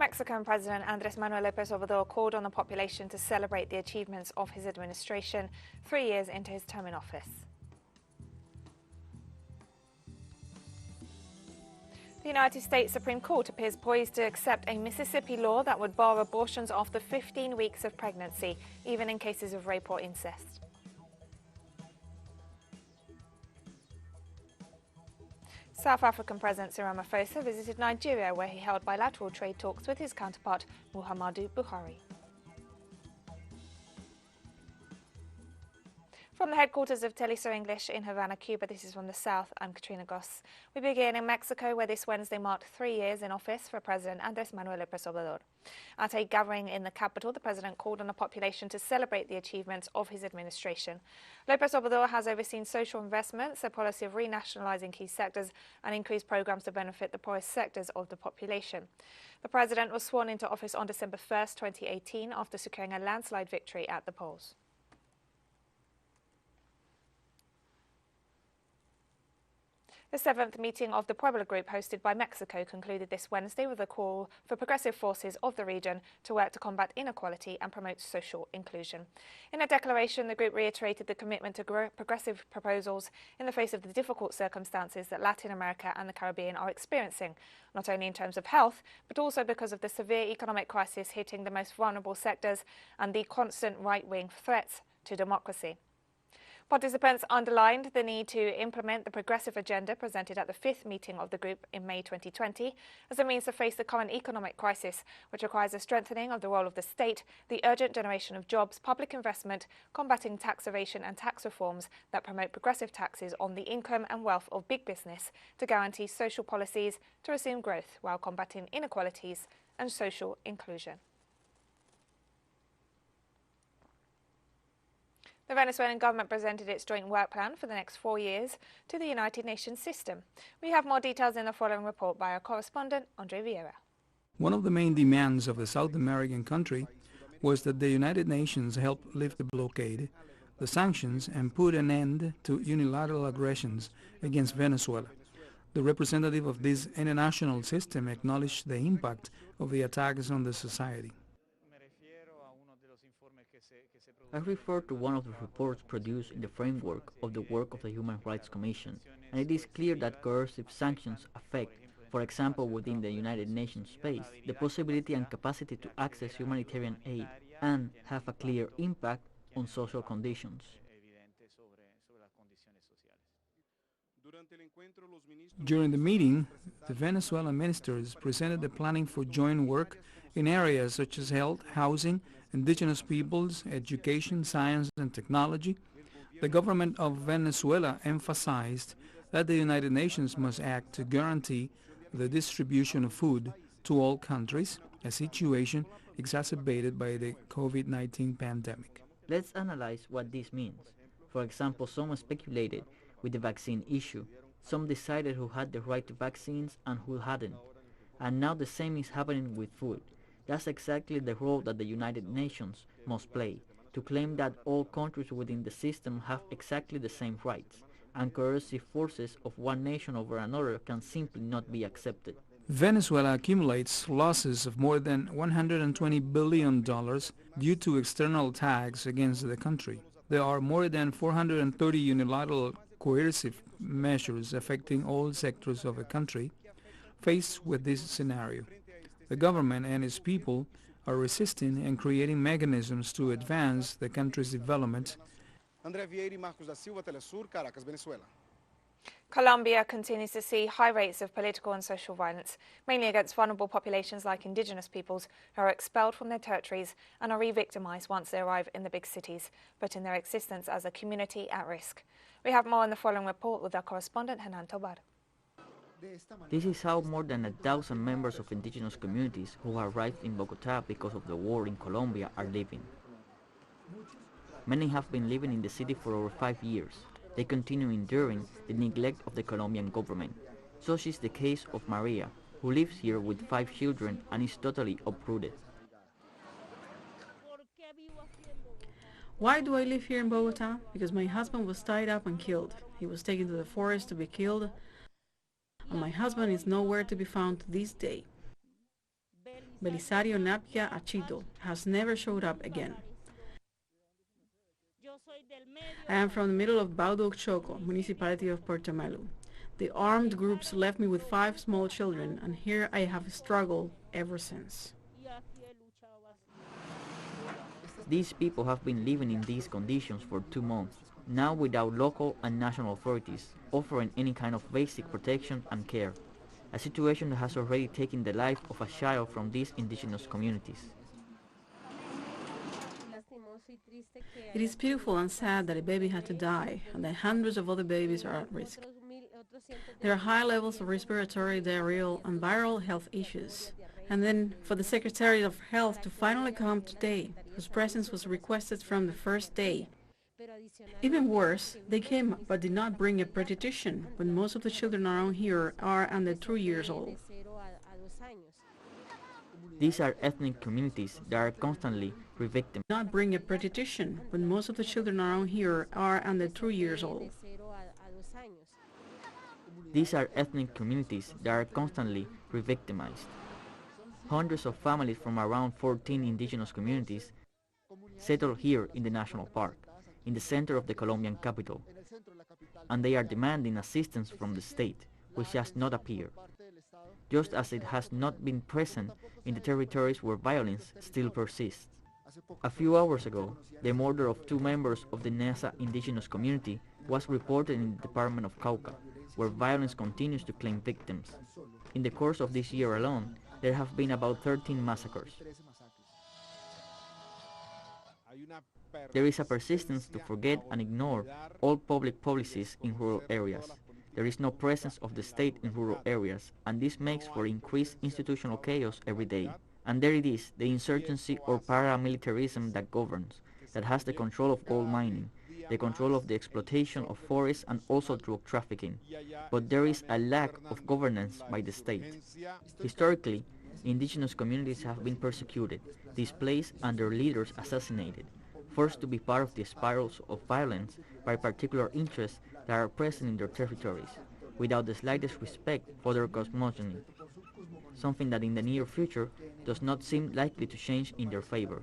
Mexican President Andrés Manuel López Obrador called on the population to celebrate the achievements of his administration 3 years into his term in office. The United States Supreme Court appears poised to accept a Mississippi law that would bar abortions after 15 weeks of pregnancy, even in cases of rape or incest. South African President Cyril Ramaphosa visited Nigeria, where he held bilateral trade talks with his counterpart Muhammadu Buhari. From the headquarters of teleSUR English in Havana, Cuba, this is From the South, I'm Katrina Goss. We begin in Mexico, where this Wednesday marked 3 years in office for President Andrés Manuel López Obrador. At a gathering in the capital, the president called on the population to celebrate the achievements of his administration. López Obrador has overseen social investments, a policy of renationalizing key sectors, and increased programs to benefit the poorest sectors of the population. The president was sworn into office on December 1st, 2018, after securing a landslide victory at the polls. The 7th meeting of the Puebla Group, hosted by Mexico, concluded this Wednesday with a call for progressive forces of the region to work to combat inequality and promote social inclusion. In a declaration, the group reiterated the commitment to progressive proposals in the face of the difficult circumstances that Latin America and the Caribbean are experiencing, not only in terms of health, but also because of the severe economic crisis hitting the most vulnerable sectors and the constant right-wing threats to democracy. Participants underlined the need to implement the progressive agenda presented at the 5th meeting of the group in May 2020 as a means to face the current economic crisis, which requires a strengthening of the role of the state, the urgent generation of jobs, public investment, combating tax evasion and tax reforms that promote progressive taxes on the income and wealth of big business to guarantee social policies to resume growth while combating inequalities and social inclusion. The Venezuelan government presented its joint work plan for the next 4 years to the United Nations system. We have more details in the following report by our correspondent, Andre Vieira. One of the main demands of the South American country was that the United Nations help lift the blockade, the sanctions, and put an end to unilateral aggressions against Venezuela. The representative of this international system acknowledged the impact of the attacks on the society. I refer to one of the reports produced in the framework of the work of the Human Rights Commission, and it is clear that coercive sanctions affect, for example within the United Nations space, the possibility and capacity to access humanitarian aid and have a clear impact on social conditions. During the meeting, the Venezuelan ministers presented the planning for joint work in areas such as health, housing, indigenous peoples, education, science and technology. The government of Venezuela emphasized that the United Nations must act to guarantee the distribution of food to all countries, a situation exacerbated by the COVID-19 pandemic. Let's analyze what this means. For example, some speculated with the vaccine issue. Some decided who had the right to vaccines and who hadn't. And now the same is happening with food. That's exactly the role that the United Nations must play, to claim that all countries within the system have exactly the same rights, and coercive forces of one nation over another can simply not be accepted. Venezuela accumulates losses of more than $120 billion due to external attacks against the country. There are more than 430 unilateral coercive measures affecting all sectors of the country. Faced with this scenario, the government and its people are resisting and creating mechanisms to advance the country's development. André Vieira e Marcos da Silva, teleSUR, Caracas, Venezuela. Colombia continues to see high rates of political and social violence, mainly against vulnerable populations like indigenous peoples who are expelled from their territories and are re-victimized once they arrive in the big cities, putting their existence as a community at risk. We have more in the following report with our correspondent, Hernan Tobar. This is how more than 1,000 members of indigenous communities who arrived in Bogotá because of the war in Colombia are living. Many have been living in the city for over 5 years. They continue enduring the neglect of the Colombian government. Such is the case of Maria, who lives here with 5 children and is totally uprooted. Why do I live here in Bogotá? Because my husband was tied up and killed. He was taken to the forest to be killed, and my husband is nowhere to be found to this day. Belisario Napia Achito, has never showed up again. I am from the middle of Baudok Choco, municipality of Portomelu. The armed groups left me with 5 small children, and here I have struggled ever since. These people have been living in these conditions for 2 months, now without local and national authorities offering any kind of basic protection and care, a situation that has already taken the life of a child from these indigenous communities. It is pitiful and sad that a baby had to die and that hundreds of other babies are at risk. There are high levels of respiratory, diarrheal, and viral health issues. And then for the Secretary of Health to finally come today, whose presence was requested from the first day. Even worse, they came but did not bring a pediatrician when most of the children around here are under 2 years old. These are ethnic communities that are constantly re-victimized. Not bring a pediatrician when most of the children around here are under 2 years old. These are ethnic communities that are constantly re-victimized. Hundreds of families from around 14 indigenous communities settle here in the national park, in the center of the Colombian capital, and they are demanding assistance from the state, which has not appeared, just as it has not been present in the territories where violence still persists. A few hours ago, the murder of 2 members of the Neza indigenous community was reported in the department of Cauca, where violence continues to claim victims. In the course of this year alone, there have been about 13 massacres. There is a persistence to forget and ignore all public policies in rural areas. There is no presence of the state in rural areas, and this makes for increased institutional chaos every day. And there it is, the insurgency or paramilitarism that governs, that has the control of gold mining, the control of the exploitation of forests and also drug trafficking. But there is a lack of governance by the state. Historically, indigenous communities have been persecuted, displaced, and their leaders assassinated, forced to be part of the spirals of violence by particular interests that are present in their territories, without the slightest respect for their cosmogony, something that in the near future does not seem likely to change in their favor.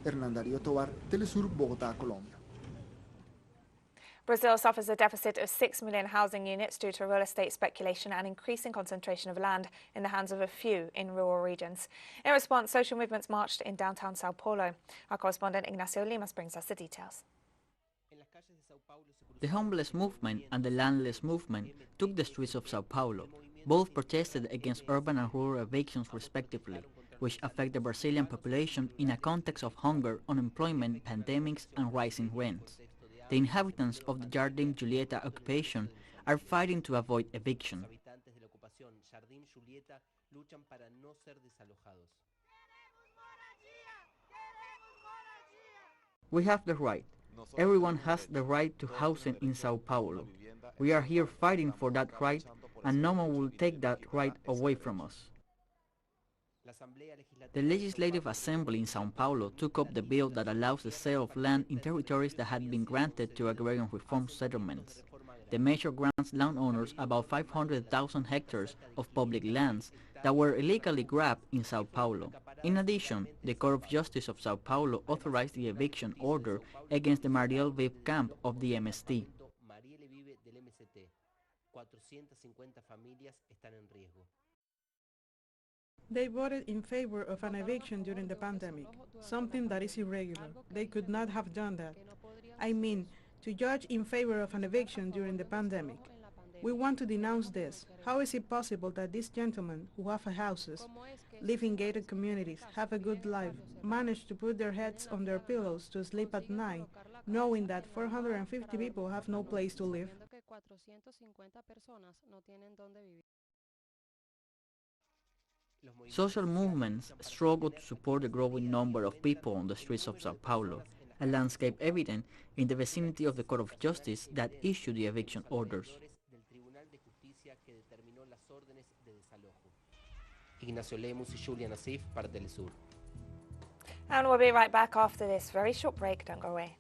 teleSUR, Bogotá, Colombia. Brazil suffers a deficit of 6 million housing units due to real estate speculation and increasing concentration of land in the hands of a few in rural regions. In response, social movements marched in downtown Sao Paulo. Our correspondent Ignacio Limas brings us the details. The homeless movement and the landless movement took the streets of Sao Paulo. Both protested against urban and rural evictions respectively, which affect the Brazilian population in a context of hunger, unemployment, pandemics, and rising rents. The inhabitants of the Jardim Julieta occupation are fighting to avoid eviction. We have the right. Everyone has the right to housing in Sao Paulo. We are here fighting for that right, and no one will take that right away from us. The Legislative Assembly in Sao Paulo took up the bill that allows the sale of land in territories that had been granted to agrarian reform settlements. The measure grants landowners about 500,000 hectares of public lands that were illegally grabbed in Sao Paulo. In addition, the Court of Justice of Sao Paulo authorized the eviction order against the Mariel Vive camp of the MST. They voted in favor of an eviction during the pandemic, something that is irregular. They could not have done that. I mean, to judge in favor of an eviction during the pandemic. We want to denounce this. How is it possible that these gentlemen who have houses, live in gated communities, have a good life, manage to put their heads on their pillows to sleep at night, knowing that 450 people have no place to live? Social movements struggle to support the growing number of people on the streets of Sao Paulo, a landscape evident in the vicinity of the Court of Justice that issued the eviction orders. Ignacio Lemus y Julia Nassif para teleSUR. And we'll be right back after this very short break. Don't go away.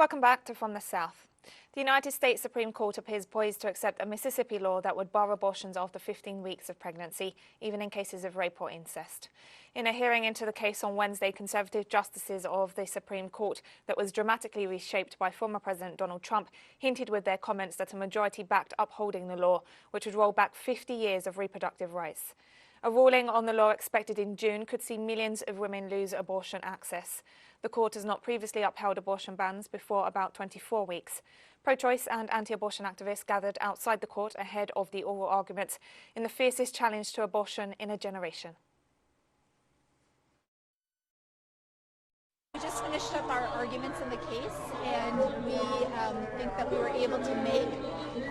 Welcome back to From the South. The United States Supreme Court appears poised to accept a Mississippi law that would bar abortions after 15 weeks of pregnancy, even in cases of rape or incest. In a hearing into the case on Wednesday, conservative justices of the Supreme Court that was dramatically reshaped by former President Donald Trump hinted with their comments that a majority backed upholding the law, which would roll back 50 years of reproductive rights. A ruling on the law expected in June could see millions of women lose abortion access. The court has not previously upheld abortion bans before about 24 weeks. Pro-choice and anti-abortion activists gathered outside the court ahead of the oral arguments in the fiercest challenge to abortion in a generation. We just finished up our arguments in the case, and we think that we were able to make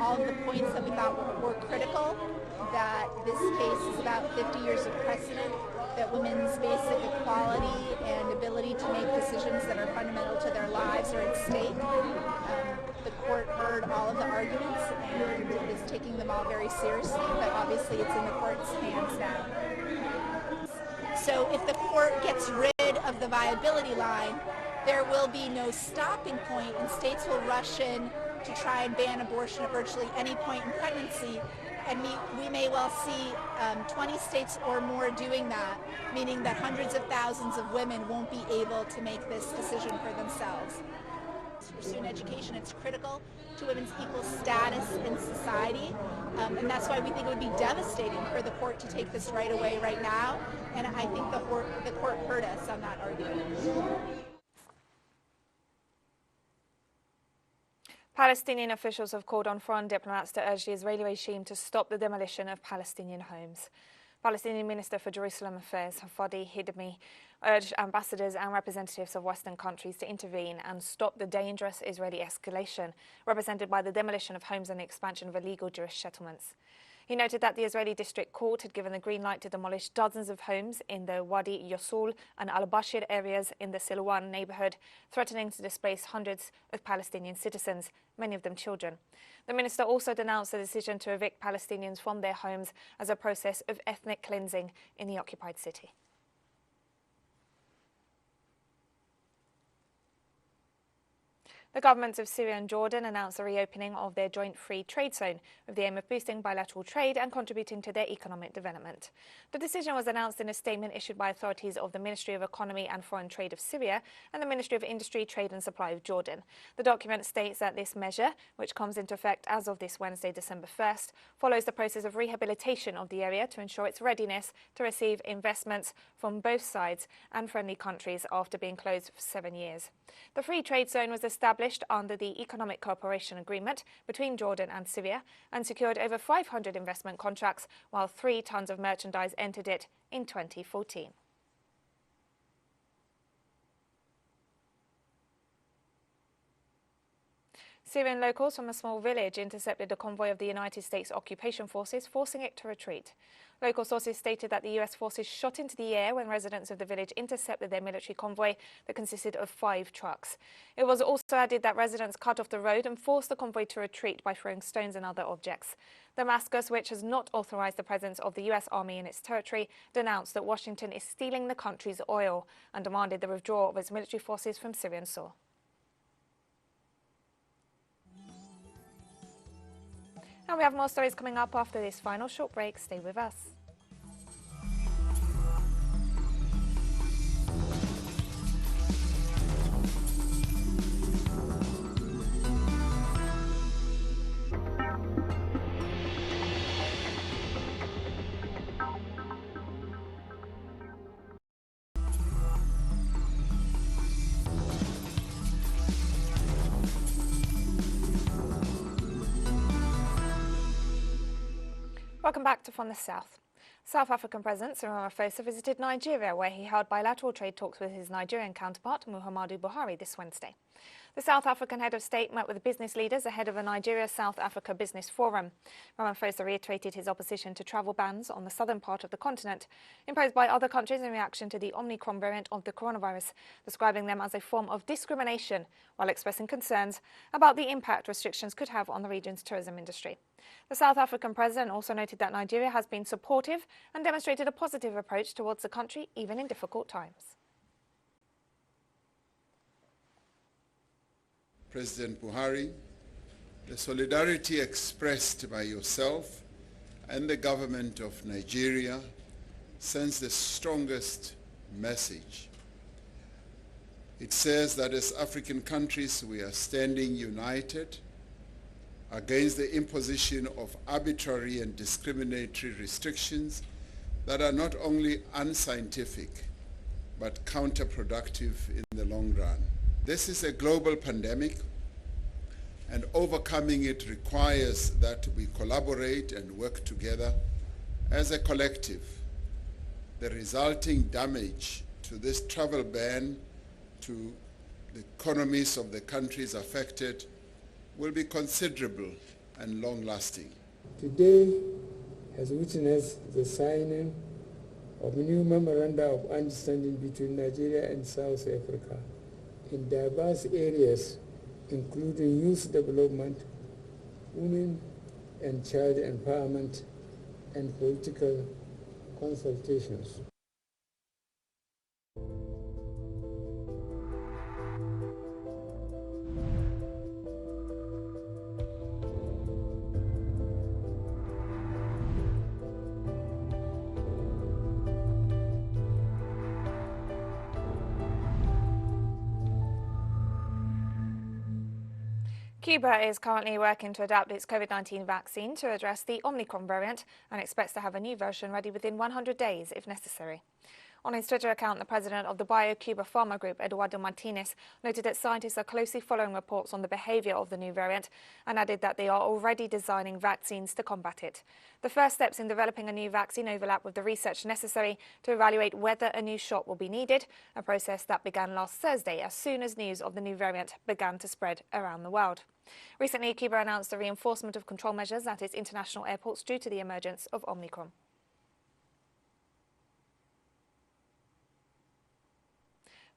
all of the points that we thought were critical, that this case is about 50 years of precedent, that women's basic equality and ability to make decisions that are fundamental to their lives are at stake. The court heard all of the arguments and is taking them all very seriously, but obviously it's in the court's hands now. So if the court gets rid of the viability line, there will be no stopping point, and states will rush in to try and ban abortion at virtually any point in pregnancy. And we may well see 20 states or more doing that, meaning that hundreds of thousands of women won't be able to make this decision for themselves. To pursue an education, it's critical to women's equal status in society, and that's why we think it would be devastating for the court to take this right away right now, and I think the court heard us on that argument. Palestinian officials have called on foreign diplomats to urge the Israeli regime to stop the demolition of Palestinian homes. Palestinian Minister for Jerusalem Affairs, Fadi Hidmi, urged ambassadors and representatives of Western countries to intervene and stop the dangerous Israeli escalation, represented by the demolition of homes and the expansion of illegal Jewish settlements. He noted that the Israeli district court had given the green light to demolish dozens of homes in the Wadi Yosul and Al-Bashir areas in the Silwan neighborhood, threatening to displace hundreds of Palestinian citizens, many of them children. The minister also denounced the decision to evict Palestinians from their homes as a process of ethnic cleansing in the occupied city. The governments of Syria and Jordan announced the reopening of their joint free trade zone with the aim of boosting bilateral trade and contributing to their economic development. The decision was announced in a statement issued by authorities of the Ministry of Economy and Foreign Trade of Syria and the Ministry of Industry, Trade and Supply of Jordan. The document states that this measure, which comes into effect as of this Wednesday, December 1st, follows the process of rehabilitation of the area to ensure its readiness to receive investments from both sides and friendly countries after being closed for 7 years. The free trade zone was established under the Economic Cooperation Agreement between Jordan and Syria and secured over 500 investment contracts, while 3 tons of merchandise entered it in 2014. Syrian locals from a small village intercepted a convoy of the United States occupation forces, forcing it to retreat. Local sources stated that the US forces shot into the air when residents of the village intercepted their military convoy that consisted of 5 trucks. It was also added that residents cut off the road and forced the convoy to retreat by throwing stones and other objects. Damascus, which has not authorized the presence of the US Army in its territory, denounced that Washington is stealing the country's oil and demanded the withdrawal of its military forces from Syrian soil. And we have more stories coming up after this final short break. Stay with us. Welcome back to From the South. South African President Cyril Ramaphosa visited Nigeria, where he held bilateral trade talks with his Nigerian counterpart, Muhammadu Buhari, this Wednesday. The South African head of state met with business leaders ahead of a Nigeria-South Africa Business Forum. Ramaphosa reiterated his opposition to travel bans on the southern part of the continent, imposed by other countries in reaction to the Omicron variant of the coronavirus, describing them as a form of discrimination, while expressing concerns about the impact restrictions could have on the region's tourism industry. The South African president also noted that Nigeria has been supportive and demonstrated a positive approach towards the country, even in difficult times. President Buhari, the solidarity expressed by yourself and the government of Nigeria sends the strongest message. It says that as African countries we are standing united against the imposition of arbitrary and discriminatory restrictions that are not only unscientific but counterproductive in the long run. This is a global pandemic, and overcoming it requires that we collaborate and work together as a collective. The resulting damage to this travel ban to the economies of the countries affected will be considerable and long-lasting. Today has witnessed the signing of new memoranda of understanding between Nigeria and South Africa in diverse areas, including youth development, women and child empowerment, and political consultations. Cuba is currently working to adapt its COVID-19 vaccine to address the Omicron variant and expects to have a new version ready within 100 days if necessary. On his Twitter account, the president of the Bio-Cuba Pharma Group, Eduardo Martinez, noted that scientists are closely following reports on the behavior of the new variant and added that they are already designing vaccines to combat it. The first steps in developing a new vaccine overlap with the research necessary to evaluate whether a new shot will be needed, a process that began last Thursday as soon as news of the new variant began to spread around the world. Recently, Cuba announced the reinforcement of control measures at its international airports due to the emergence of Omicron.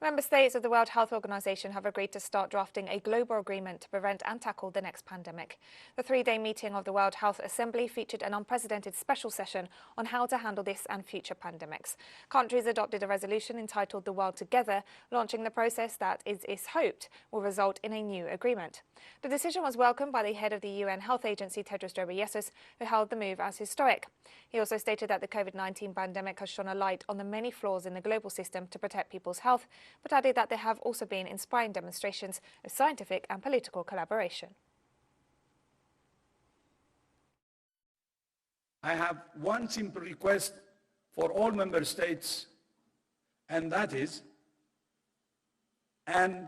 Member states of the World Health Organization have agreed to start drafting a global agreement to prevent and tackle the next pandemic. The three-day meeting of the World Health Assembly featured an unprecedented special session on how to handle this and future pandemics. Countries adopted a resolution entitled The World Together, launching the process that is hoped will result in a new agreement. The decision was welcomed by the head of the UN Health Agency, Tedros Ghebreyesus, who hailed the move as historic. He also stated that the COVID-19 pandemic has shone a light on the many flaws in the global system to protect people's health, but added that there have also been inspiring demonstrations of scientific and political collaboration. I have one simple request for all member states, and that is, end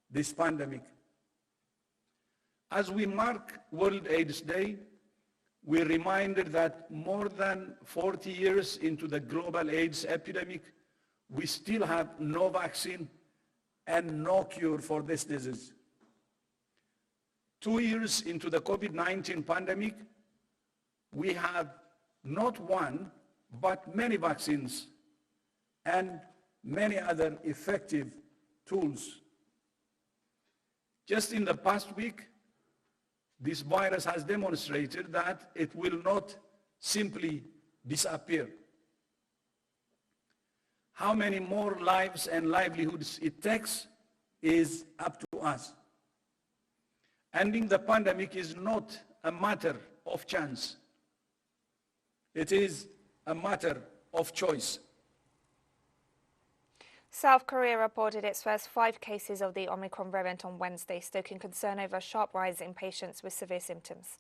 this pandemic. As we mark World AIDS Day, we're reminded that more than 40 years into the global AIDS epidemic, we still have no vaccine and no cure for this disease. 2 years into the COVID-19 pandemic, we have not one, but many vaccines and many other effective tools. Just in the past week, this virus has demonstrated that it will not simply disappear. How many more lives and livelihoods it takes is up to us. Ending the pandemic is not a matter of chance. It is a matter of choice. South Korea reported its first 5 cases of the Omicron variant on Wednesday, stoking concern over a sharp rise in patients with severe symptoms.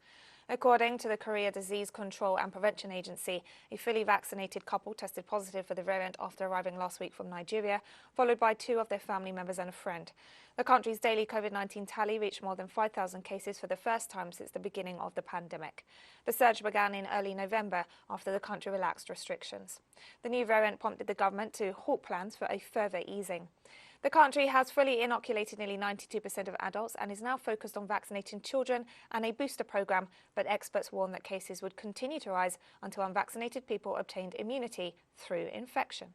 According to the Korea Disease Control and Prevention Agency, a fully vaccinated couple tested positive for the variant after arriving last week from Nigeria, followed by 2 of their family members and a friend. The country's daily COVID-19 tally reached more than 5,000 cases for the first time since the beginning of the pandemic. The surge began in early November after the country relaxed restrictions. The new variant prompted the government to halt plans for a further easing. The country has fully inoculated nearly 92% of adults and is now focused on vaccinating children and a booster program, but experts warn that cases would continue to rise until unvaccinated people obtained immunity through infection.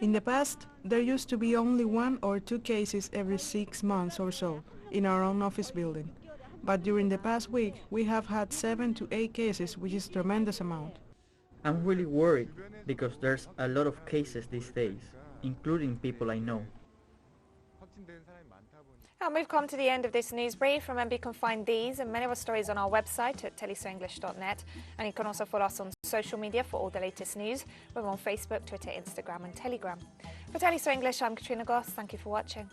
In the past, there used to be only 1 or 2 cases every 6 months or so in our own office building. But during the past week, we have had 7 to 8 cases, which is a tremendous amount. I'm really worried because there's a lot of cases these days. including people I know. And we've come to the end of this news brief. Remember, you can find these and many other stories on our website at telesurenglish.net, and you can also follow us on social media for all the latest news. We're on Facebook, Twitter, Instagram and Telegram. For TeleSUR English, I'm Katrina Goss. Thank you for watching.